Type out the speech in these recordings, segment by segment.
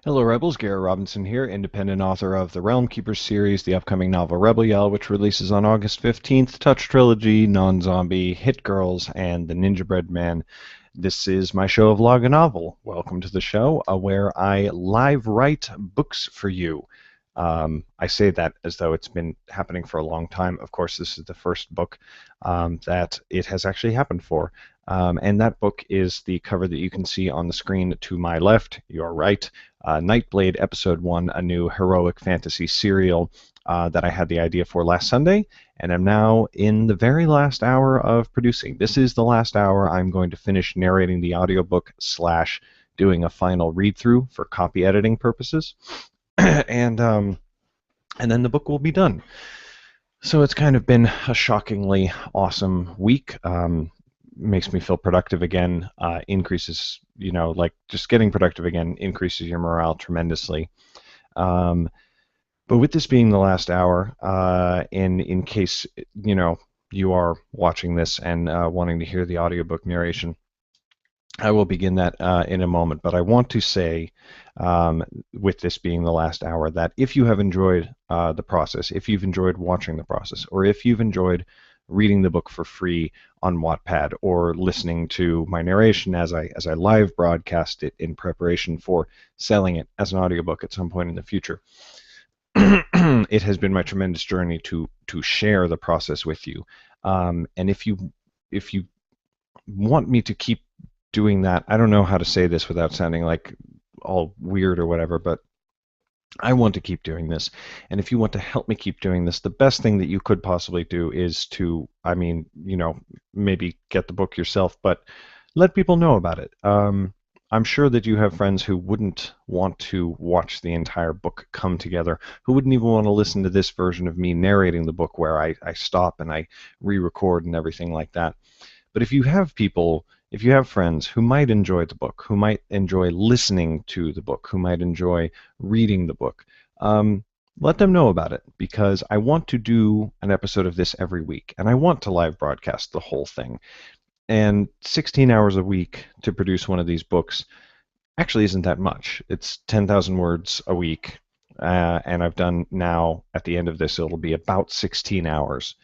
Hello Rebels, Garrett Robinson here, independent author of the Realm Keepers series, the upcoming novel Rebel Yell, which releases on August 15th, Touch Trilogy, Non-Zombie, Hit Girls, and The Ninjabread Man. This is my show of VlogaNovel. Welcome to the show, where I live write books for you. I say that as though it's been happening for a long time. Of course, this is the first book that it has actually happened for. And that book is the cover that you can see on the screen to my left, your right. Nightblade Episode 1, a new heroic fantasy serial that I had the idea for last Sunday, and I'm now in the very last hour of producing. This is the last hour. I'm going to finish narrating the audiobook slash doing a final read-through for copy editing purposes, and then the book will be done. So it's kind of been a shockingly awesome week. Makes me feel productive again, increases, like just getting productive again increases your morale tremendously. But with this being the last hour, in case, you are watching this and wanting to hear the audiobook narration, I will begin that in a moment. But I want to say, with this being the last hour, that if you have enjoyed the process, if you've enjoyed watching the process, or if you've enjoyed reading the book for free on Wattpad, or listening to my narration as I live broadcast it in preparation for selling it as an audiobook at some point in the future, it has been my tremendous journey to share the process with you. And if you want me to keep doing that, I don't know how to say this without sounding like all weird or whatever, but I want to keep doing this. And if you want to help me keep doing this, the best thing that you could possibly do is to, maybe get the book yourself, but let people know about it. I'm sure that you have friends who wouldn't want to watch the entire book come together, who wouldn't even want to listen to this version of me narrating the book where I stop and I re-record and everything like that. But if you have friends who might enjoy the book, who might enjoy listening to the book, who might enjoy reading the book, let them know about it, because I want to do an episode of this every week, and I want to live broadcast the whole thing. And 16 hours a week to produce one of these books actually isn't that much. It's 10,000 words a week, and I've done now, at the end of this, it'll be about 16 hours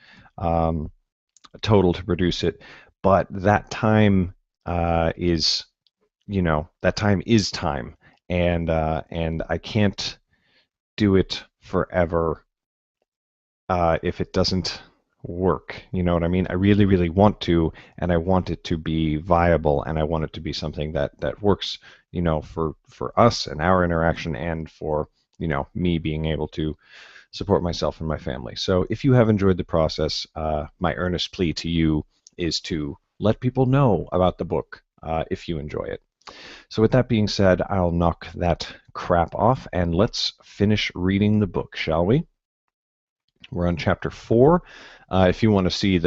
total to produce it. But that time is, that time is time, and I can't do it forever if it doesn't work. You know what I mean? I really, really want to, and I want it to be viable, and I want it to be something that works, for us and our interaction, and for, me being able to support myself and my family. So if you have enjoyed the process, my earnest plea to you is to let people know about the book if you enjoy it. So with that being said, I'll knock that crap off and let's finish reading the book, shall we? We're on chapter 4. If you want to see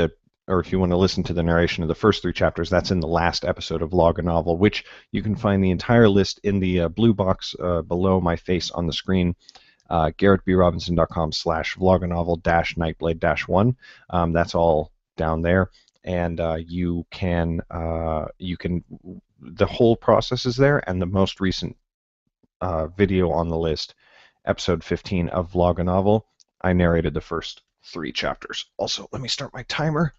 or if you want to listen to the narration of the first 3 chapters, that's in the last episode of VlogaNovel, which you can find the entire list in the blue box below my face on the screen. GarrettBRobinson.com/VlogaNovel-Nightblade-1. That's all down there, and you can the whole process is there, and the most recent video on the list, episode 15 of VlogaNovel, I narrated the first 3 chapters. Also, let me start my timer,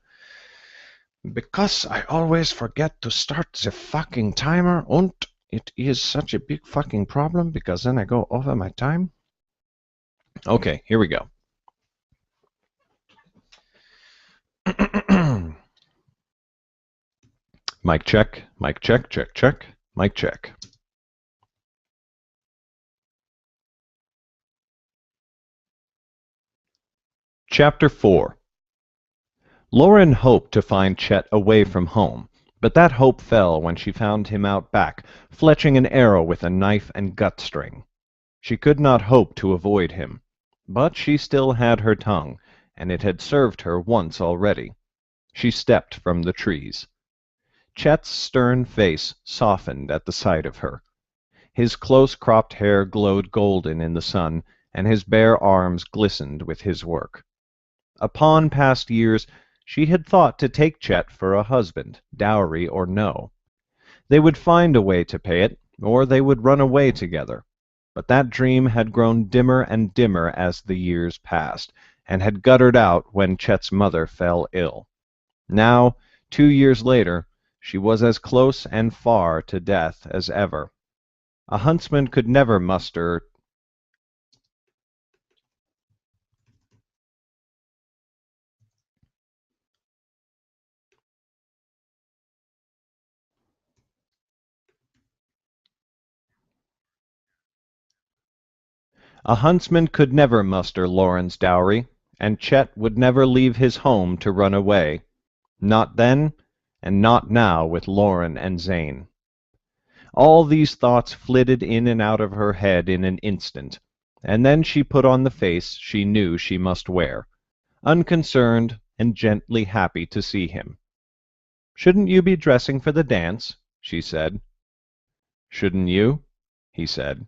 because I always forget to start the fucking timer, and it is such a big fucking problem, because then I go over my time. Okay, here we go. Mic check, check, check, mic check. Chapter 4. Lauren hoped to find Chet away from home, but that hope fell when she found him out back, fletching an arrow with a knife and gut string. She could not hope to avoid him, but she still had her tongue, and it had served her once already. She stepped from the trees. Chet's stern face softened at the sight of her. His close-cropped hair glowed golden in the sun, and his bare arms glistened with his work. Upon past years, she had thought to take Chet for a husband, dowry or no. They would find a way to pay it, or they would run away together. But that dream had grown dimmer and dimmer as the years passed, and had guttered out when Chet's mother fell ill. Now, 2 years later, she was as close and far to death as ever. A huntsman could never muster A huntsman could never muster Lauren's dowry, and Chet would never leave his home to run away. Not then, and not now with Lauren and Zane. All these thoughts flitted in and out of her head in an instant, and then she put on the face she knew she must wear, unconcerned and gently happy to see him. "Shouldn't you be dressing for the dance?" she said. "Shouldn't you?" he said.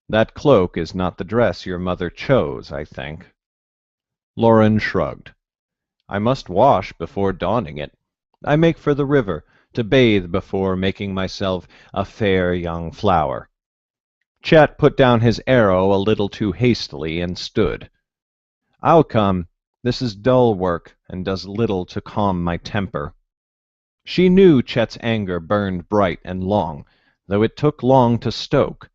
"That cloak is not the dress your mother chose, I think." Lauren shrugged. "I must wash before donning it. I make for the river, to bathe before making myself a fair young flower." Chet put down his arrow a little too hastily and stood. "I'll come. This is dull work, and does little to calm my temper." She knew Chet's anger burned bright and long, though it took long to stoke.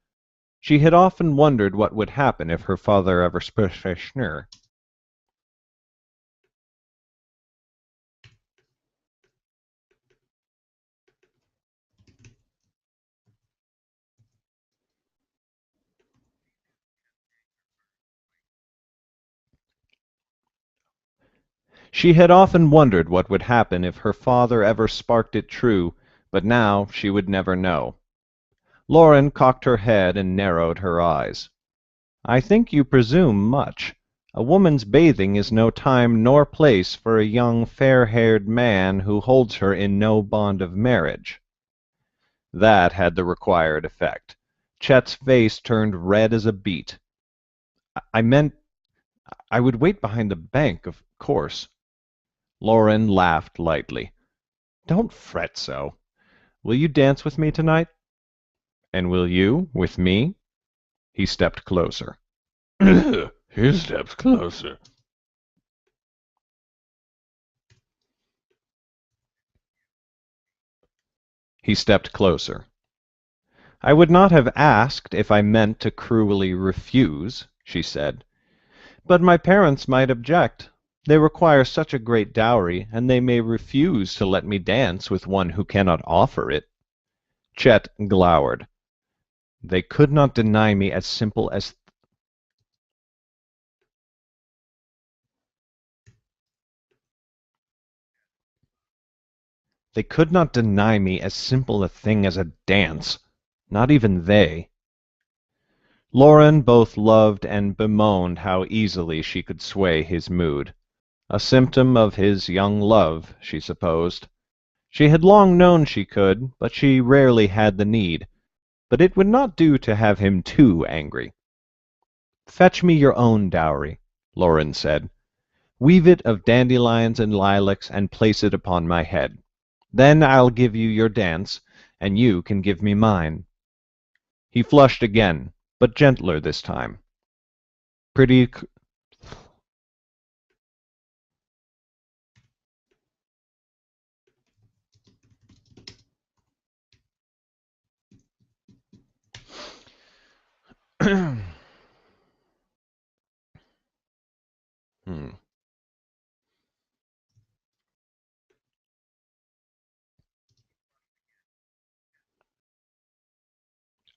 She had often wondered what would happen if her father ever her. She had often wondered what would happen if her father ever sparked it true, but now she would never know. Lauren cocked her head and narrowed her eyes. "I think you presume much. A woman's bathing is no time nor place for a young fair-haired man who holds her in no bond of marriage." That had the required effect. Chet's face turned red as a beet. I meant I would wait behind the bank, of course." Lauren laughed lightly. "Don't fret so. Will you dance with me tonight?" "And will you with me?" He stepped closer. He stepped closer. He stepped closer. "I would not have asked if I meant to cruelly refuse," she said. "But my parents might object. They require such a great dowry, and they may refuse to let me dance with one who cannot offer it." Chet glowered. "They could not deny me as simple as They could not deny me as simple a thing as a dance. Not even they." Lauren both loved and bemoaned how easily she could sway his mood. A symptom of his young love, she supposed. She had long known she could, but she rarely had the need. But it would not do to have him too angry. "Fetch me your own dowry," Lauren said. "Weave it of dandelions and lilacs and place it upon my head. Then I'll give you your dance, and you can give me mine." He flushed again, but gentler this time. Pretty hmm.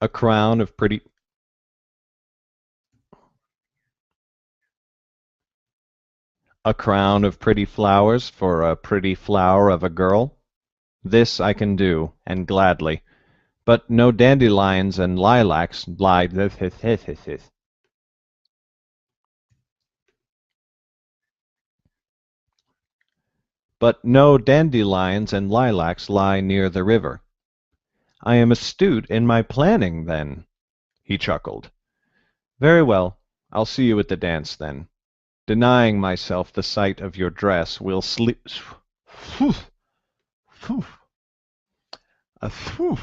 A crown of pretty a crown of pretty flowers for a pretty flower of a girl. This I can do, and gladly. But no dandelions and lilacs lie but no dandelions and lilacs lie near the river. I am astute in my planning, then." He chuckled. "Very well. I'll see you at the dance, then. Denying myself the sight of your dress will sleep. Phew, phew, phew.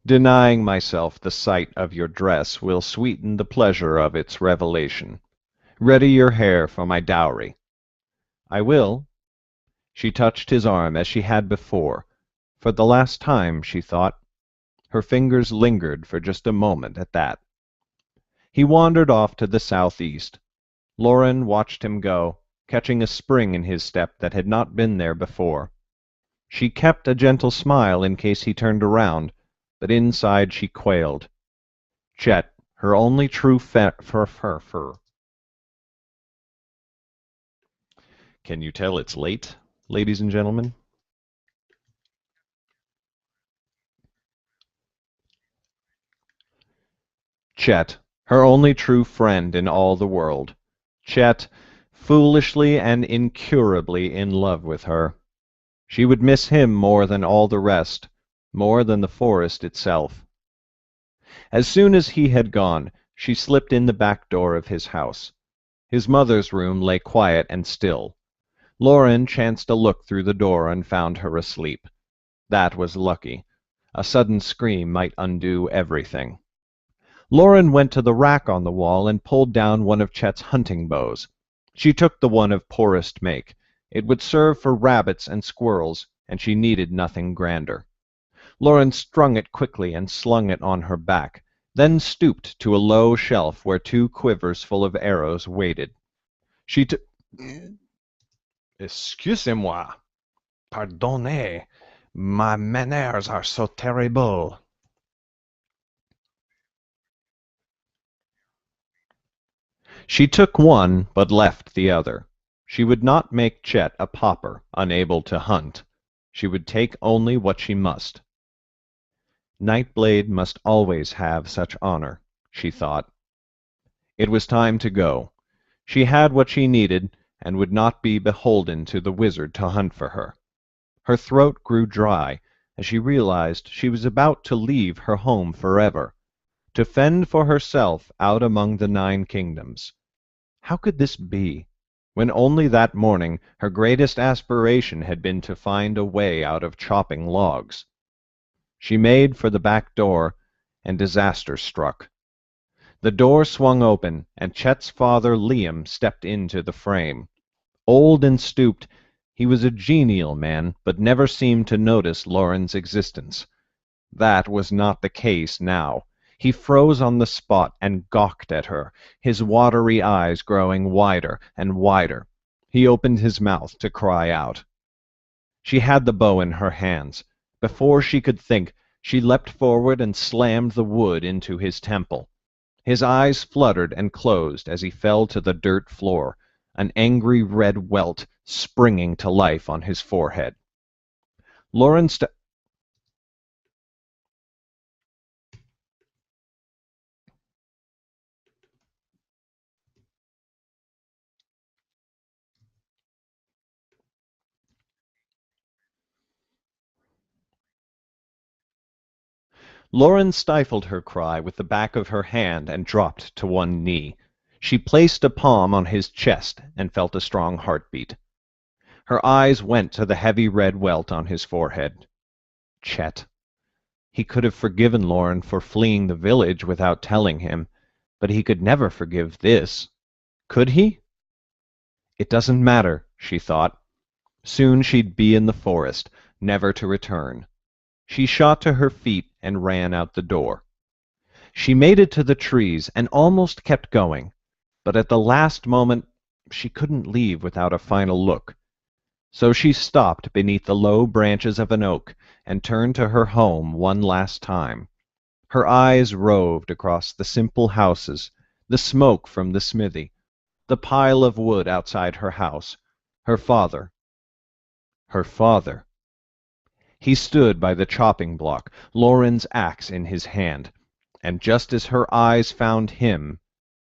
Denying myself the sight of your dress will sweeten the pleasure of its revelation. Ready your hair for my dowry. I will. She touched his arm as she had before. For the last time, she thought. Her fingers lingered for just a moment at that. He wandered off to the southeast. Lauren watched him go, catching a spring in his step that had not been there before. She kept a gentle smile in case he turned around, but inside she quailed. Chet, her only true Can you tell it's late, ladies and gentlemen? Chet, her only true friend in all the world. Chet, foolishly and incurably in love with her. She would miss him more than all the rest, more than the forest itself. As soon as he had gone, she slipped in the back door of his house. His mother's room lay quiet and still. Lauren chanced a look through the door and found her asleep. That was lucky. A sudden scream might undo everything. Lauren went to the rack on the wall and pulled down one of Chet's hunting bows. She took the one of poorest make. It would serve for rabbits and squirrels, and she needed nothing grander. Lauren strung it quickly and slung it on her back, then stooped to a low shelf where two quivers full of arrows waited. She took... Excusez-moi. Pardonnez. My manners are so terrible. She took one, but left the other. She would not make Chet a pauper, unable to hunt. She would take only what she must. Nightblade must always have such honor, she thought. It was time to go. She had what she needed, and would not be beholden to the wizard to hunt for her. Her throat grew dry as she realized she was about to leave her home forever, to fend for herself out among the 9 kingdoms. How could this be, when only that morning her greatest aspiration had been to find a way out of chopping logs? She made for the back door, and disaster struck. The door swung open, and Chet's father, Liam, stepped into the frame. Old and stooped, he was a genial man, but never seemed to notice Lauren's existence. That was not the case now. He froze on the spot and gawked at her, his watery eyes growing wider and wider. He opened his mouth to cry out. She had the bow in her hands. Before she could think, she leapt forward and slammed the wood into his temple. His eyes fluttered and closed as he fell to the dirt floor, an angry red welt springing to life on his forehead. Lauren Lauren stifled her cry with the back of her hand and dropped to one knee. She placed a palm on his chest and felt a strong heartbeat. Her eyes went to the heavy red welt on his forehead. Chet. He could have forgiven Lauren for fleeing the village without telling him, but he could never forgive this. Could he? It doesn't matter, she thought. Soon she'd be in the forest, never to return. She shot to her feet and ran out the door. She made it to the trees and almost kept going, but at the last moment she couldn't leave without a final look. So she stopped beneath the low branches of an oak and turned to her home one last time. Her eyes roved across the simple houses, the smoke from the smithy, the pile of wood outside her house, her father. Her father. He stood by the chopping block, Lauren's axe in his hand, and just as her eyes found him,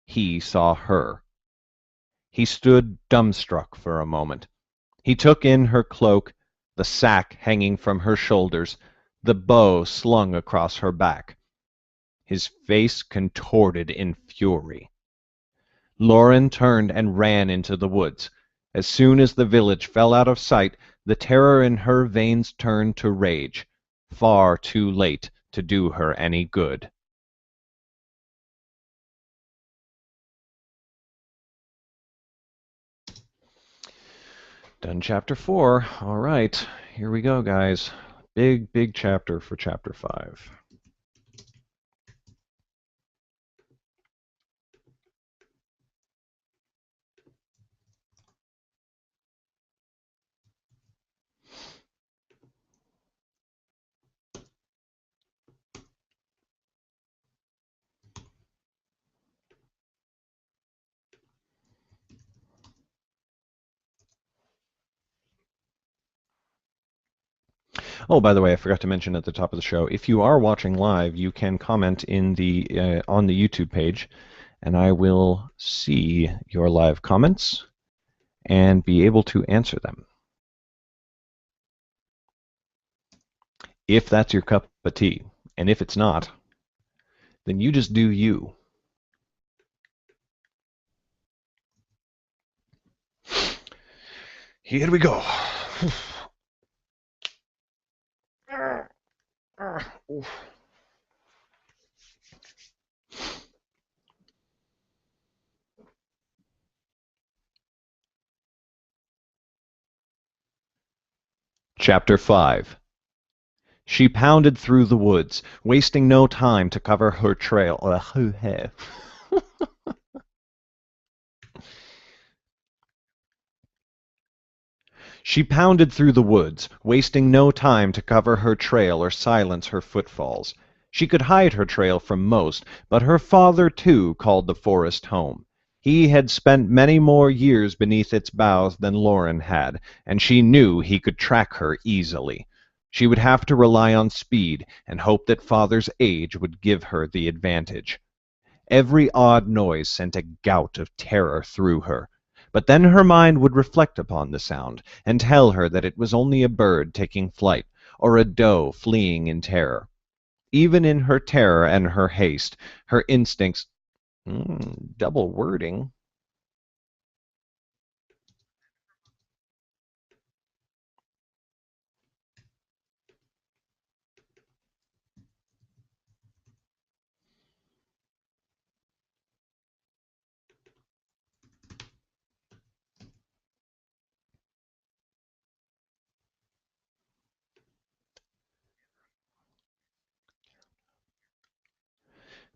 he saw her. He stood dumbstruck for a moment. He took in her cloak, the sack hanging from her shoulders, the bow slung across her back. His face contorted in fury. Lauren turned and ran into the woods. As soon as the village fell out of sight, the terror in her veins turned to rage. Far too late to do her any good. Done chapter 4. All right, here we go, guys. Big chapter for chapter 5. Oh, by the way, I forgot to mention at the top of the show, if you are watching live, you can comment in the on the YouTube page, and I will see your live comments and be able to answer them. If that's your cup of tea. And if it's not, then you just do you. Here we go. Chapter 5. She pounded through the woods, wasting no time to cover her trail. She pounded through the woods, wasting no time to cover her trail or silence her footfalls. She could hide her trail from most, but her father, too, called the forest home. He had spent many more years beneath its boughs than Lauren had, and she knew he could track her easily. She would have to rely on speed and hope that father's age would give her the advantage. Every odd noise sent a gout of terror through her. But then her mind would reflect upon the sound, and tell her that it was only a bird taking flight, or a doe fleeing in terror. Even in her terror and her haste, her instincts... double wording.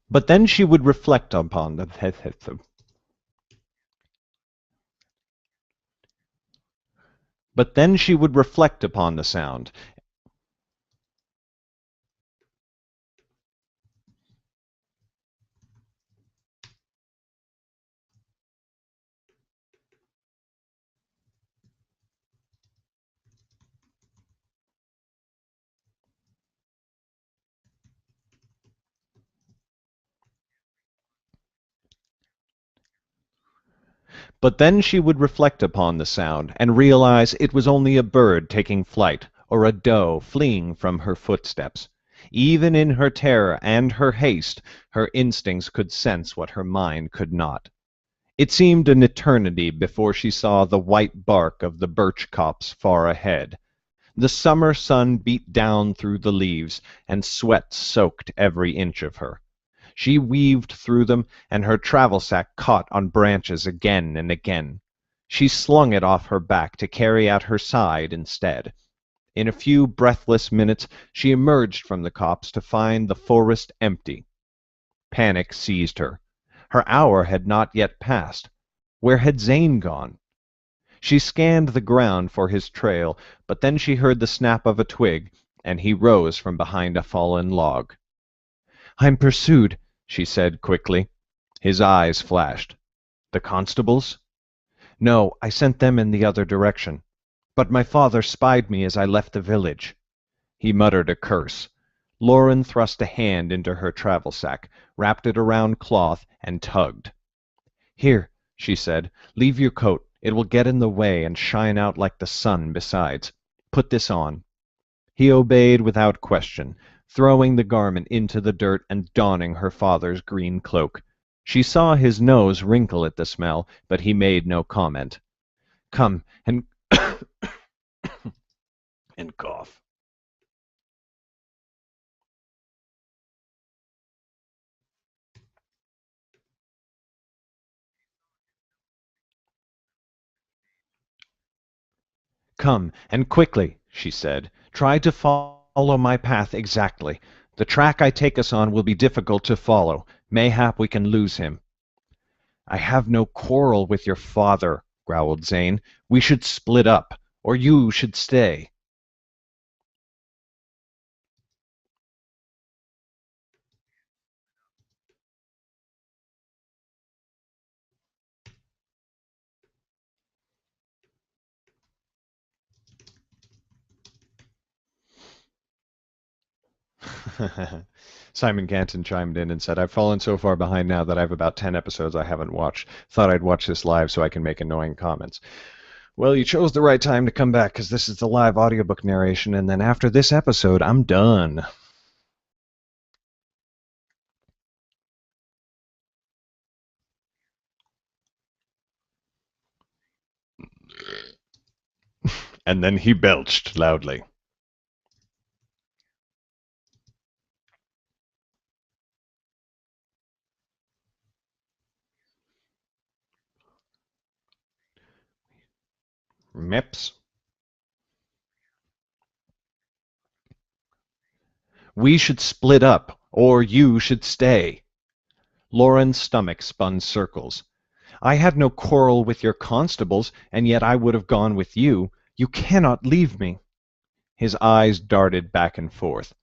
But then she would reflect upon the... But then she would reflect upon the sound. But then she would reflect upon the sound, and realize it was only a bird taking flight, or a doe fleeing from her footsteps. Even in her terror and her haste, her instincts could sense what her mind could not. It seemed an eternity before she saw the white bark of the birch copse far ahead. The summer sun beat down through the leaves, and sweat soaked every inch of her. She weaved through them, and her travel sack caught on branches again and again. She slung it off her back to carry at her side instead. In a few breathless minutes she emerged from the copse to find the forest empty. Panic seized her. Her hour had not yet passed. Where had Zane gone? She scanned the ground for his trail, but then she heard the snap of a twig, and he rose from behind a fallen log. "I'm pursued," she said quickly. His eyes flashed. "The constables?" "No, I sent them in the other direction. But my father spied me as I left the village." He muttered a curse. Lauren thrust a hand into her travel sack, wrapped it around cloth, and tugged. "Here," she said, "leave your coat. It will get in the way and shine out like the sun besides. Put this on." He obeyed without question, throwing the garment into the dirt and donning her father's green cloak. She saw his nose wrinkle at the smell, but he made no comment. "Come and and cough." Come, and quickly, she said. Try to follow my path exactly. The track I take us on will be difficult to follow. Mayhap we can lose him. I have no quarrel with your father, growled Zane. We should split up, or you should stay. Simon Canton chimed in and said, I've fallen so far behind now that I have about 10 episodes I haven't watched. Thought I'd watch this live so I can make annoying comments. Well, you chose the right time to come back because this is the live audiobook narration, and then after this episode, I'm done. And then he belched loudly. Mips. We should split up, or you should stay. Lauren's stomach spun circles. I had no quarrel with your constables, and yet I would have gone with you. You cannot leave me. His eyes darted back and forth.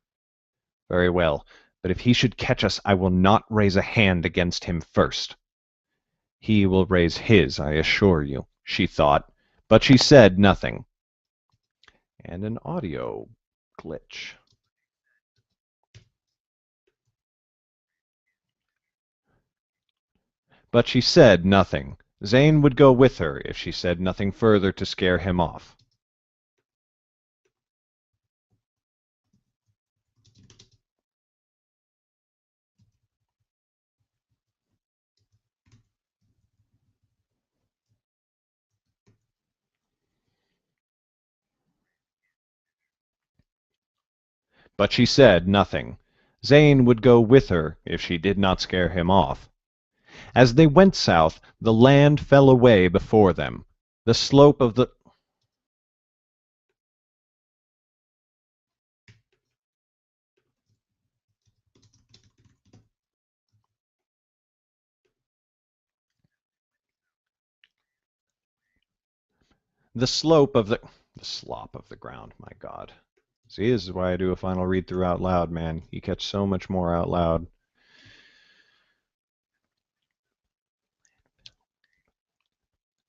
Very well, but if he should catch us, I will not raise a hand against him first. He will raise his, I assure you, she thought, but she said nothing. And an audio glitch. But she said nothing. Zane would go with her if she said nothing further to scare him off. But she said nothing. Zane would go with her if she did not scare him off. As they went south, the land fell away before them. The slope of the the slope of the slop of the ground, my God. See, this is why I do a final read through out loud, man. You catch so much more out loud.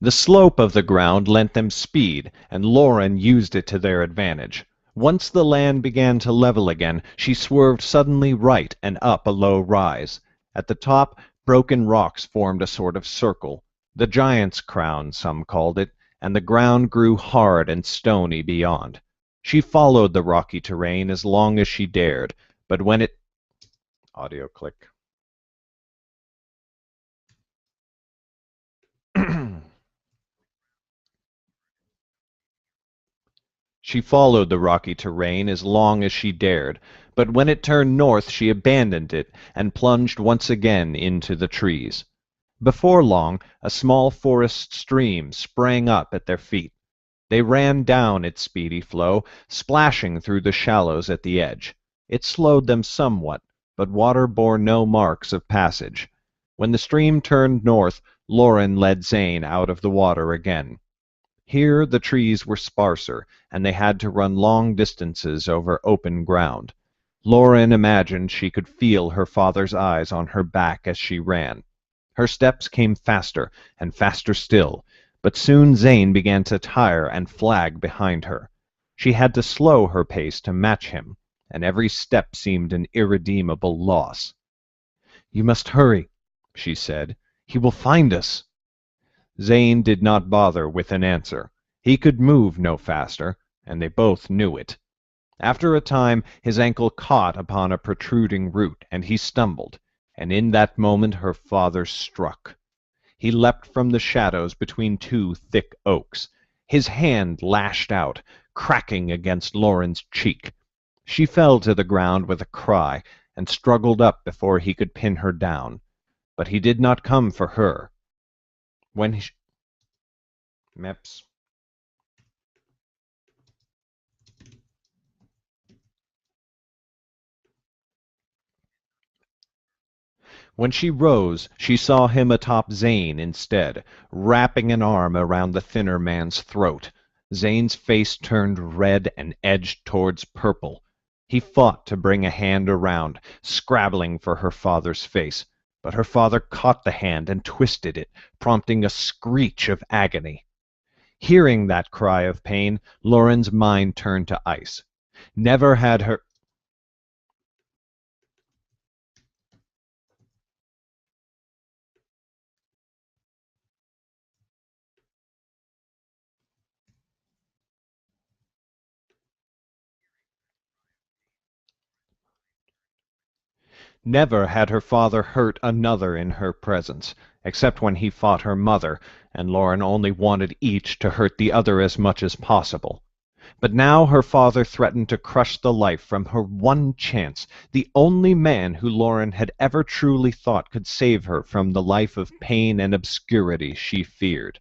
The slope of the ground lent them speed, and Lauren used it to their advantage. Once the land began to level again, she swerved suddenly right and up a low rise. At the top, broken rocks formed a sort of circle. The Giant's Crown, some called it, and the ground grew hard and stony beyond. She followed the rocky terrain as long as she dared, but when it... Audio click. She followed the rocky terrain as long as she dared, but when it turned north she abandoned it and plunged once again into the trees. Before long, a small forest stream sprang up at their feet. They ran down its speedy flow, splashing through the shallows at the edge. It slowed them somewhat, but water bore no marks of passage. When the stream turned north, Lauren led Zane out of the water again. Here the trees were sparser, and they had to run long distances over open ground. Lauren imagined she could feel her father's eyes on her back as she ran. Her steps came faster, and faster still, but soon Zane began to tire and flag behind her. She had to slow her pace to match him, and every step seemed an irredeemable loss. You must hurry, she said. He will find us. Zane did not bother with an answer. He could move no faster, and they both knew it. After a time his ankle caught upon a protruding root, and he stumbled, and in that moment her father struck. He leapt from the shadows between two thick oaks. His hand lashed out, cracking against Lauren's cheek. She fell to the ground with a cry, and struggled up before he could pin her down. But he did not come for her. When he... Meps. When she rose, she saw him atop Zane instead, wrapping an arm around the thinner man's throat. Zane's face turned red and edged towards purple. He fought to bring a hand around, scrabbling for her father's face, but her father caught the hand and twisted it, prompting a screech of agony. Hearing that cry of pain, Lauren's mind turned to ice. Never had her Never had her father hurt another in her presence, except when he fought her mother, and Lauren only wanted each to hurt the other as much as possible. But now her father threatened to crush the life from her one chance, the only man who Lauren had ever truly thought could save her from the life of pain and obscurity she feared.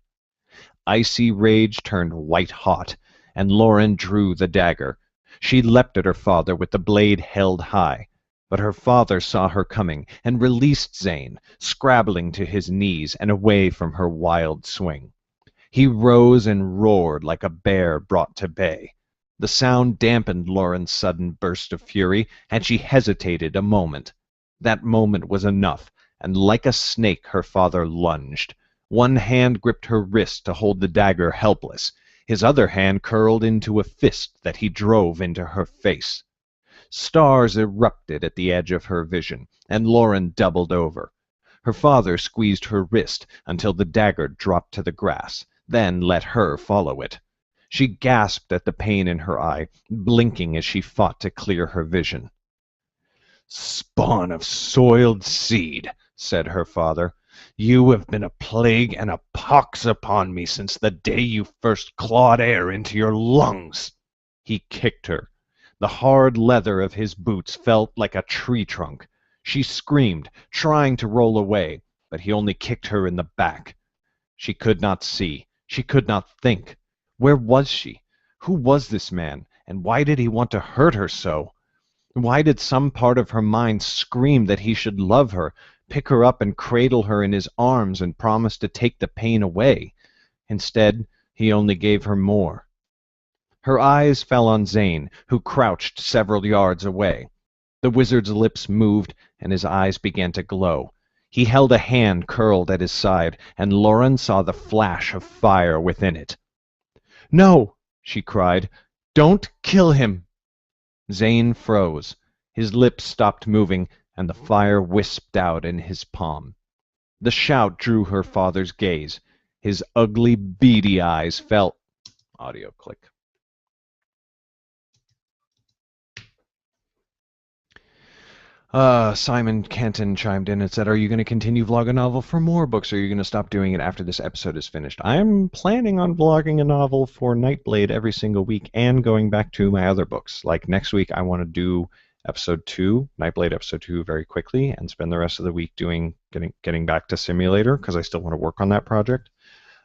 Icy rage turned white hot, and Lauren drew the dagger. She leapt at her father with the blade held high. But her father saw her coming and released Zane, scrabbling to his knees and away from her wild swing. He rose and roared like a bear brought to bay. The sound dampened Lauren's sudden burst of fury, and she hesitated a moment. That moment was enough, and like a snake her father lunged. One hand gripped her wrist to hold the dagger helpless. His other hand curled into a fist that he drove into her face. Stars erupted at the edge of her vision, and Lauren doubled over. Her father squeezed her wrist until the dagger dropped to the grass, then let her follow it. She gasped at the pain in her eye, blinking as she fought to clear her vision. "Spawn of soiled seed," said her father, "you have been a plague and a pox upon me since the day you first clawed air into your lungs." He kicked her. The hard leather of his boots felt like a tree trunk. She screamed, trying to roll away, but he only kicked her in the back. She could not see. She could not think. Where was she? Who was this man, and why did he want to hurt her so? Why did some part of her mind scream that he should love her, pick her up and cradle her in his arms and promise to take the pain away? Instead, he only gave her more. Her eyes fell on Zane, who crouched several yards away. The wizard's lips moved, and his eyes began to glow. He held a hand curled at his side, and Lauren saw the flash of fire within it. "No!" she cried. "Don't kill him!" Zane froze. His lips stopped moving, and the fire wisped out in his palm. The shout drew her father's gaze. His ugly, beady eyes fell... Audio click. Simon Canton chimed in and said, "Are you going to continue VlogaNovel for more books, or are you going to stop doing it after this episode is finished?" I'm planning on vlogging a novel for Nightblade every single week and going back to my other books. Like next week, I want to do episode 2, Nightblade episode 2, very quickly, and spend the rest of the week getting back to Simulator, because I still want to work on that project.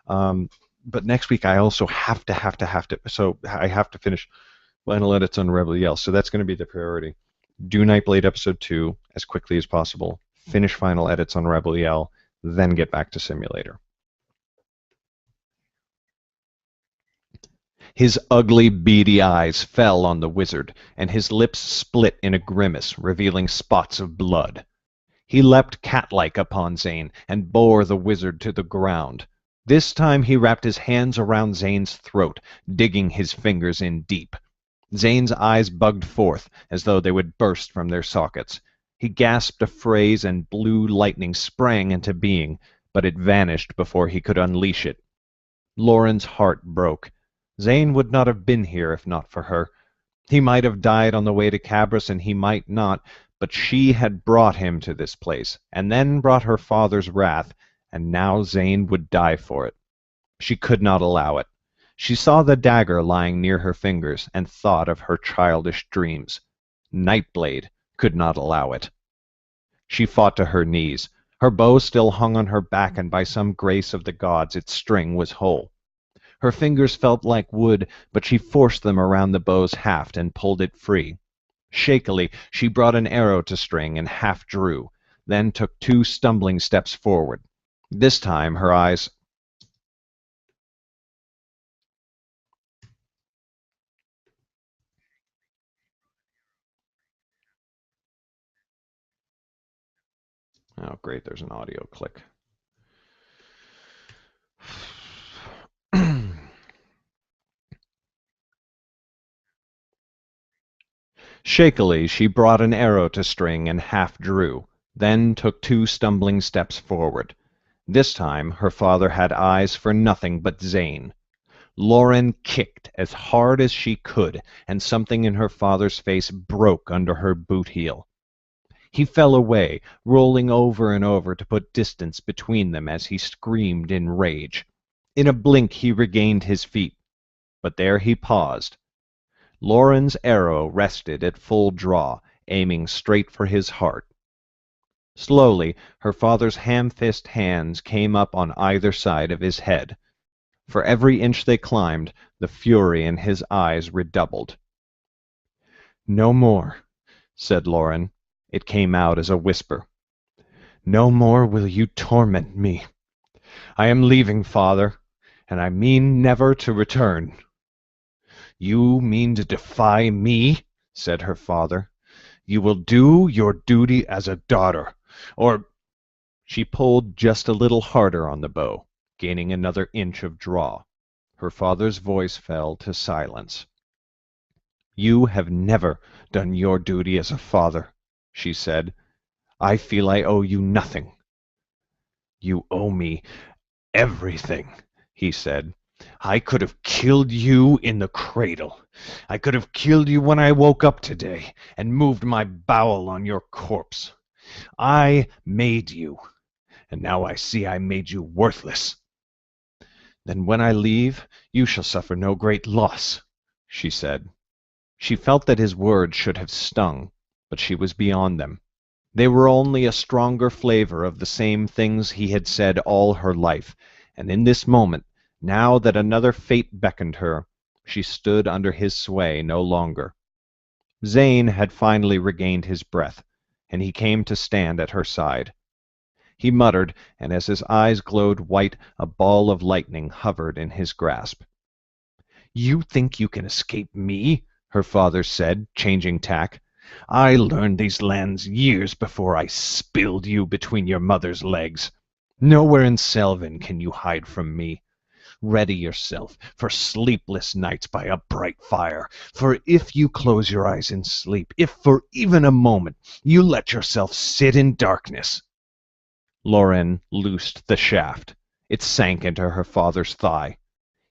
But next week, I also have to, so I have to finish final edits on Rebel Yell, so that's going to be the priority. Do Nightblade episode 2 as quickly as possible, finish final edits on Rebel Yell, then get back to Simulator. His ugly, beady eyes fell on the wizard, and his lips split in a grimace, revealing spots of blood. He leapt cat-like upon Zane and bore the wizard to the ground. This time he wrapped his hands around Zane's throat, digging his fingers in deep. Zane's eyes bugged forth, as though they would burst from their sockets. He gasped a phrase, and blue lightning sprang into being, but it vanished before he could unleash it. Lauren's heart broke. Zane would not have been here if not for her. He might have died on the way to Cabras, and he might not, but she had brought him to this place, and then brought her father's wrath, and now Zane would die for it. She could not allow it. She saw the dagger lying near her fingers and thought of her childish dreams. Nightblade could not allow it. She fought to her knees. Her bow still hung on her back, and by some grace of the gods its string was whole. Her fingers felt like wood, but she forced them around the bow's haft and pulled it free. Shakily, she brought an arrow to string and half drew. then took 2 stumbling steps forward. This time her eyes... Oh, great, there's an audio click. Shakily she brought an arrow to string and half drew, then took 2 stumbling steps forward. This time her father had eyes for nothing but Zane. Lauren kicked as hard as she could, and something in her father's face broke under her boot heel. He fell away, rolling over and over to put distance between them as he screamed in rage. In a blink he regained his feet, but there he paused. Lauren's arrow rested at full draw, aiming straight for his heart. Slowly, her father's ham-fist hands came up on either side of his head. For every inch they climbed, the fury in his eyes redoubled. "No more," said Lauren. It came out as a whisper. "No more will you torment me. I am leaving, father, and I mean never to return." "You mean to defy me?" said her father. "You will do your duty as a daughter, or—" She pulled just a little harder on the bow, gaining another inch of draw. Her father's voice fell to silence. "You have never done your duty as a father," she said. "I feel I owe you nothing." "You owe me everything," he said. "I could have killed you in the cradle. I could have killed you when I woke up today and moved my bowel on your corpse. I made you, and now I see I made you worthless." "Then when I leave, you shall suffer no great loss," she said. She felt that his words should have stung, but she was beyond them. They were only a stronger flavor of the same things he had said all her life, and in this moment, now that another fate beckoned her, she stood under his sway no longer. Zane had finally regained his breath, and he came to stand at her side. He muttered, and as his eyes glowed white, a ball of lightning hovered in his grasp. "You think you can escape me?" her father said, changing tack. "I learned these lands years before I spilled you between your mother's legs. Nowhere in Selvin can you hide from me. Ready yourself for sleepless nights by a bright fire, for if you close your eyes in sleep, if for even a moment you let yourself sit in darkness—" Lauren loosed the shaft. It sank into her father's thigh.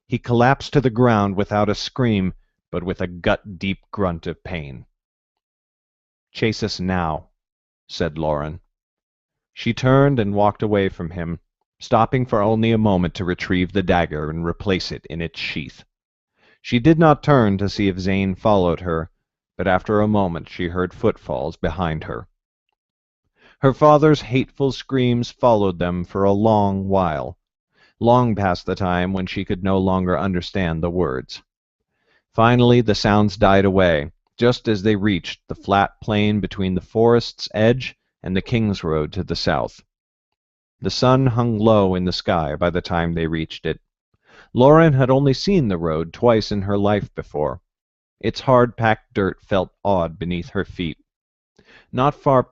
He collapsed to the ground without a scream, but with a gut-deep grunt of pain. "Chase us now," said Lauren. She turned and walked away from him, stopping for only a moment to retrieve the dagger and replace it in its sheath. She did not turn to see if Zane followed her, but after a moment she heard footfalls behind her. Her father's hateful screams followed them for a long while, long past the time when she could no longer understand the words. Finally the sounds died away, just as they reached the flat plain between the forest's edge and the King's Road to the south. The sun hung low in the sky by the time they reached it. Lauren had only seen the road twice in her life before. Its hard-packed dirt felt odd beneath her feet. Not far...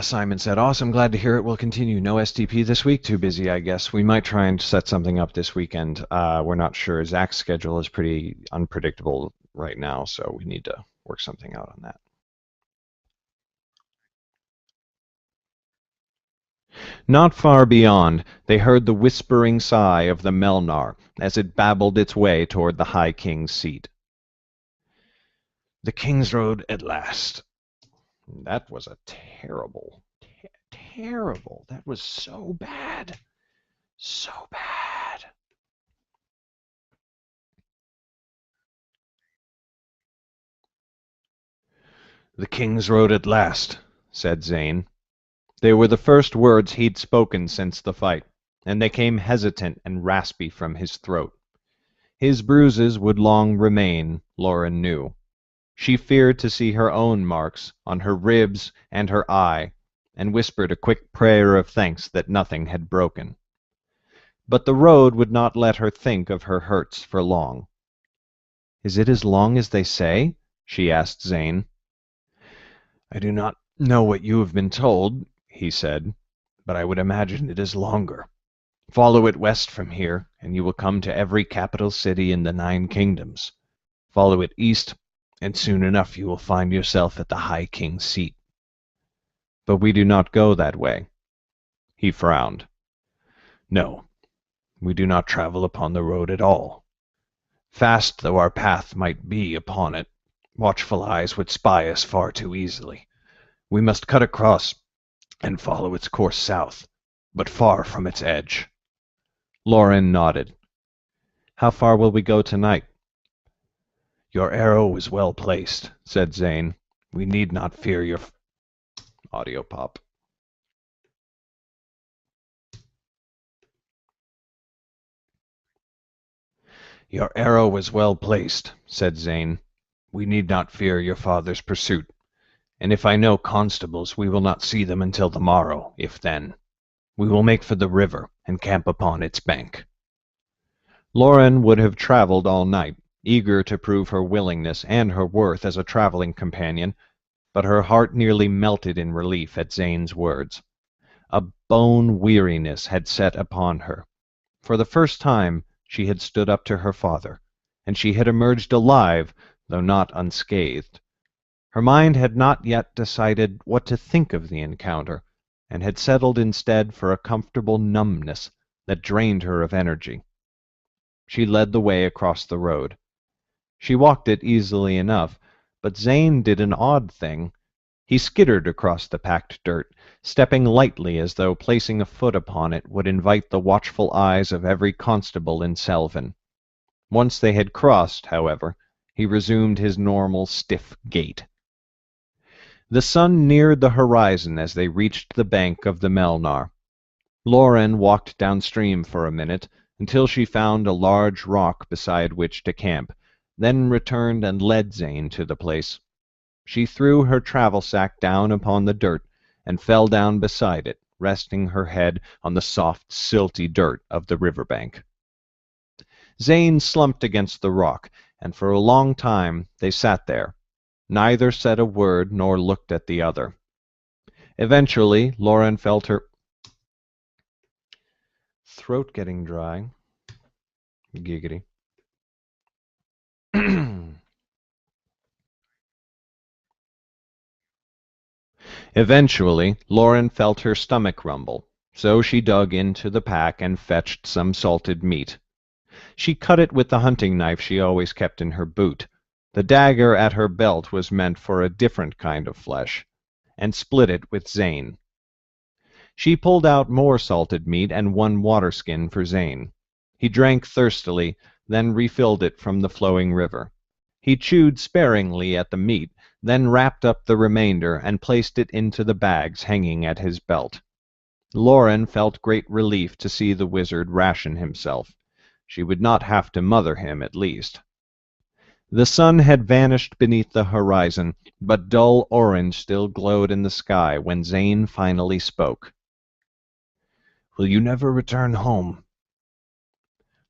Simon said, "Awesome, glad to hear it will continue. No STP this week? Too busy, I guess. We might try and set something up this weekend. We're not sure. Zach's schedule is pretty unpredictable right now, so we need to work something out on that." Not far beyond, they heard the whispering sigh of the Melnar as it babbled its way toward the High King's seat. "The King's Road at last." That was a terrible. That was so bad. So bad. "The King's Road at last," said Zane. They were the first words he'd spoken since the fight, and they came hesitant and raspy from his throat. His bruises would long remain, Lauren knew. She feared to see her own marks on her ribs and her eye, and whispered a quick prayer of thanks that nothing had broken. But the road would not let her think of her hurts for long. "Is it as long as they say?" she asked Zane. "I do not know what you have been told," he said, "but I would imagine it is longer. Follow it west from here, and you will come to every capital city in the 9 kingdoms. Follow it east, and soon enough you will find yourself at the High King's seat." "But we do not go that way." He frowned. "No, we do not travel upon the road at all. Fast though our path might be upon it, watchful eyes would spy us far too easily. We must cut across and follow its course south, but far from its edge." Lauren nodded. "How far will we go tonight?" "Your arrow is well placed," said Zane. "We need not fear your audio pop. "Your arrow is well placed," said Zane. "We need not fear your father's pursuit, and if I know constables we will not see them until the morrow, if then. We will make for the river and camp upon its bank." Lauren would have traveled all night, eager to prove her willingness and her worth as a traveling companion, but her heart nearly melted in relief at Zane's words. A bone weariness had set upon her. For the first time she had stood up to her father, and she had emerged alive, though not unscathed. Her mind had not yet decided what to think of the encounter, and had settled instead for a comfortable numbness that drained her of energy. She led the way across the road. She walked it easily enough, but Zane did an odd thing. He skittered across the packed dirt, stepping lightly as though placing a foot upon it would invite the watchful eyes of every constable in Selvan. Once they had crossed, however, he resumed his normal stiff gait. The sun neared the horizon as they reached the bank of the Melnar. Lauren walked downstream for a minute, until she found a large rock beside which to camp, then returned and led Zane to the place. She threw her travel sack down upon the dirt, and fell down beside it, resting her head on the soft, silty dirt of the river bank. Zane slumped against the rock, and for a long time they sat there. Neither said a word nor looked at the other. Eventually, Lauren felt her throat getting dry. Giggity. Eventually, Lauren felt her stomach rumble, so she dug into the pack and fetched some salted meat. She cut it with the hunting knife she always kept in her boot. The dagger at her belt was meant for a different kind of flesh, and split it with Zane. She pulled out more salted meat and one water skin for Zane. He drank thirstily, then refilled it from the flowing river. He chewed sparingly at the meat, then wrapped up the remainder and placed it into the bags hanging at his belt. Lauren felt great relief to see the wizard ration himself. She would not have to mother him, at least. The sun had vanished beneath the horizon, but dull orange still glowed in the sky when Zane finally spoke. "Will you never return home?"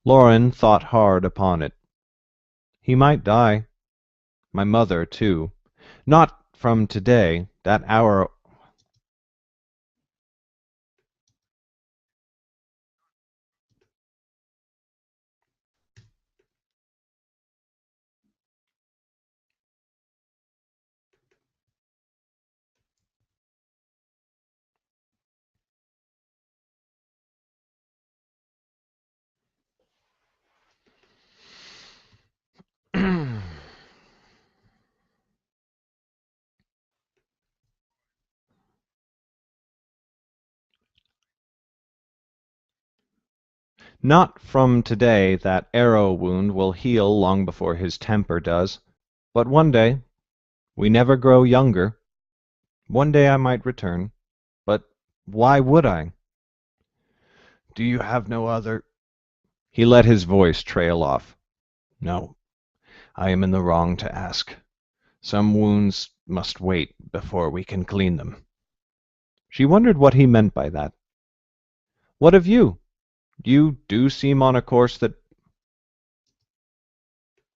Lauren thought hard upon it. He might die. My mother, too. Not from today, that hour. Not from today, that arrow wound will heal long before his temper does. But one day, we never grow younger. One day I might return. But why would I? "Do you have no other—" He let his voice trail off. No, I am in the wrong to ask. Some wounds must wait before we can clean them. She wondered what he meant by that. What of you? You do seem on a course that...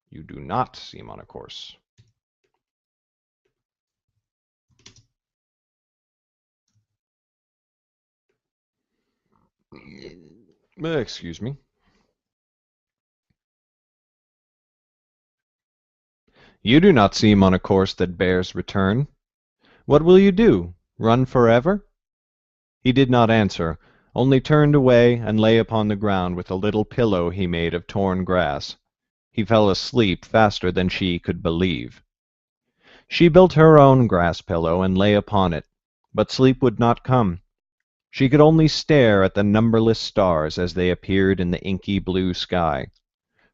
You do not seem on a course. Excuse me. You do not seem on a course that bears return. What will you do? Run forever? He did not answer, only turned away and lay upon the ground with a little pillow he made of torn grass. He fell asleep faster than she could believe. She built her own grass pillow and lay upon it, but sleep would not come. She could only stare at the numberless stars as they appeared in the inky blue sky,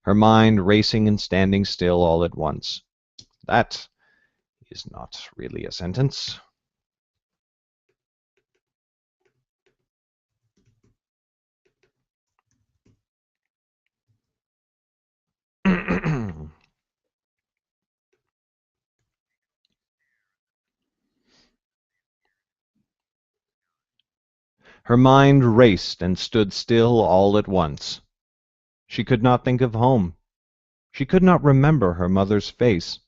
her mind racing and standing still all at once. That is not really a sentence. Her mind raced and stood still all at once. She could not think of home. She could not remember her mother's face.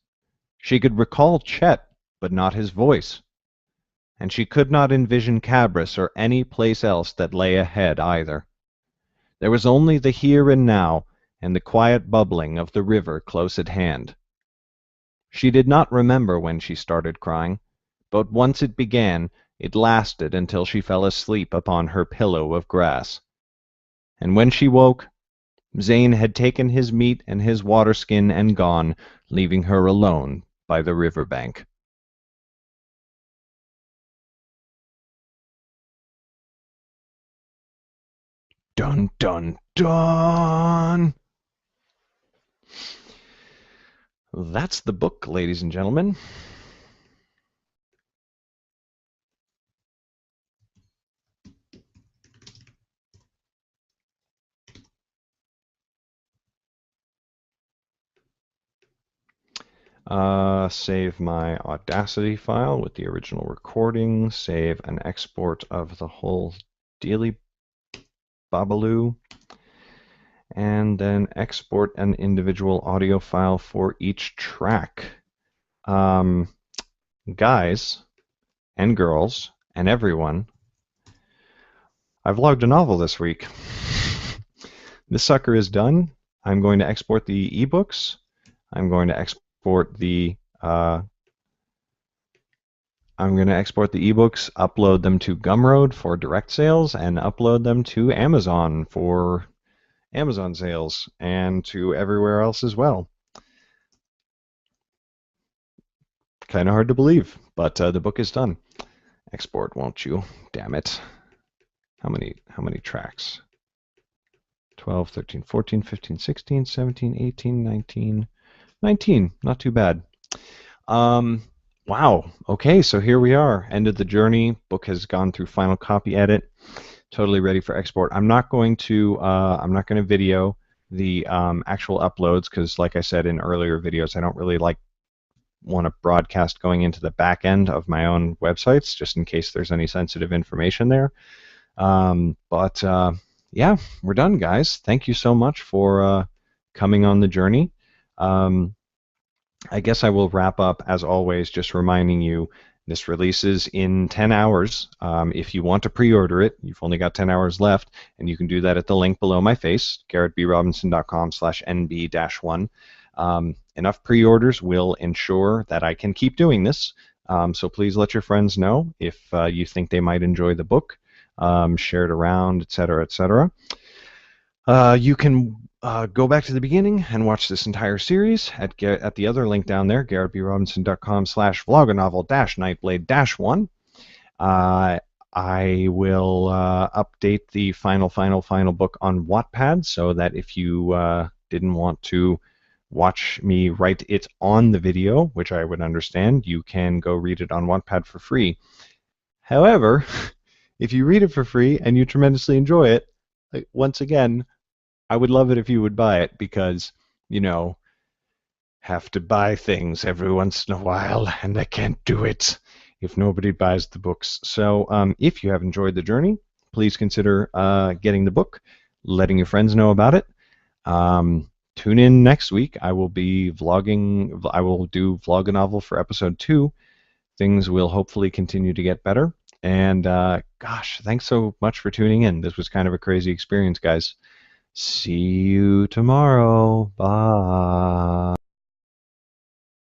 She could recall Chet, but not his voice. And she could not envision Cabris or any place else that lay ahead either. There was only the here and now, and the quiet bubbling of the river close at hand. She did not remember when she started crying, but once it began, it lasted until she fell asleep upon her pillow of grass. And when she woke, Zane had taken his meat and his water-skin and gone, leaving her alone by the river bank. Dun, dun, dun! That's the book, ladies and gentlemen. Save my Audacity file with the original recording, save an export of the whole dealy babaloo, and then export an individual audio file for each track. Guys and girls and everyone, I've logged a novel this week. This sucker is done. I'm going to export the ebooks. I'm going to export the ebooks, upload them to Gumroad for direct sales, and upload them to Amazon for Amazon sales, and to everywhere else as well. Kind of hard to believe, but the book is done. Export, won't you? Damn it. How many tracks? 12, 13, 14, 15, 16, 17, 18, 19. 19, not too bad. Wow. Okay, so here we are. End of the journey. Book has gone through final copy edit. Totally ready for export. I'm not going to video the actual uploads because, like I said in earlier videos, I don't really want to broadcast going into the back end of my own websites, just in case there's any sensitive information there. Yeah, we're done, guys. Thank you so much for coming on the journey. I guess I will wrap up, as always, just reminding you this releases in 10 hours. If you want to pre-order it, you've only got 10 hours left, and you can do that at the link below my face, garrettbrobinson.com/nb-1. Enough pre-orders will ensure that I can keep doing this. So please let your friends know if you think they might enjoy the book. Share it around, etc., etc. You can go back to the beginning and watch this entire series at the other link down there, garrettbrobinson.com/VlogaNovel-Nightblade-1. I will update the final book on Wattpad so that if you didn't want to watch me write it on the video, which I would understand, you can go read it on Wattpad for free. However, if you read it for free and you tremendously enjoy it, once again, I would love it if you would buy it, because you know, have to buy things every once in a while, and I can't do it if nobody buys the books. So if you have enjoyed the journey, please consider getting the book, letting your friends know about it. Tune in next week. I will be vlogging. I will do VlogaNovel for episode 2. Things will hopefully continue to get better. And gosh, thanks so much for tuning in. This was kind of a crazy experience, guys. See you tomorrow. Bye.